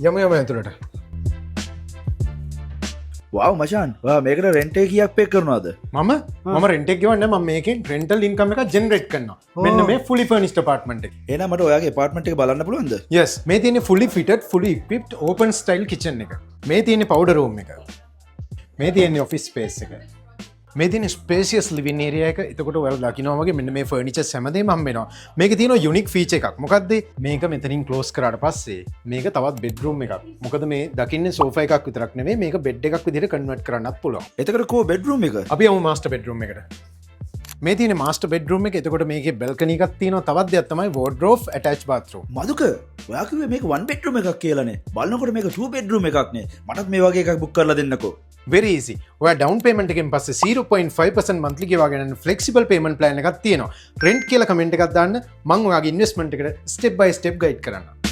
යම යම ඇතුළට. වව් මචාන් මේකට රෙන්ටේ කියක් පේ කරනවාද මම රෙන්ටෙක් ගවන්න ම මේකෙන් රෙන්ටල් ඉන්කම එක ජෙනරේට් කරනවා. මෙන්න මේ fully furnished apartment එක. එන මට ඔයාගේ පාර්ට්මන්ට් එක බලන්න පුළුවන්ද yes මේ තියෙන fully fitted fully equipped open style kitchen එක. මේ තියෙන powder room එක. මේ තියෙන office space එක. මේ තියෙන spacious living area එක. එතකොට ඔයාලා දකිනවා වගේ මෙන්න මේ furniture හැමදේම හම්බ වෙනවා. මේකේ තියෙන unique feature එකක්. මොකද්ද? මේක මෙතනින් close කරාට පස්සේ මේක තවත් bedroom එකක්. මොකද මේ දකින්නේ sofa එකක් විතරක් නෙවෙයි මේක bed එකක් විදිහට convert කරන්නත් පුළුවන්. එතකට කෝ බෙඩ්රුම් එක අපි යමු master bedroom එකට. මේ තියෙන master bedroom එක. එතකොට මේකේ balcony එකක් තියෙනවා. තවත් දෙයක් තමයි wardrobe attached bathroom. මදුක ඔයා කිව්වේ මේක 1 bedroom එකක් කියලානේ බලනකොට මේක 2 bedroom එකක් නේ මටත් මේ වගේ එකක් බුක් කරලා දෙන්නකෝ very easy. ඔයා down payment එකෙන් පස්සේ 0.5% monthly ගෙවාගෙන යන flexible payment plan එකක් තියෙනවා. rent කියලා comment එකක් දාන්න මම ඔයාගේ investment එකට step by step guide කරන්නම්.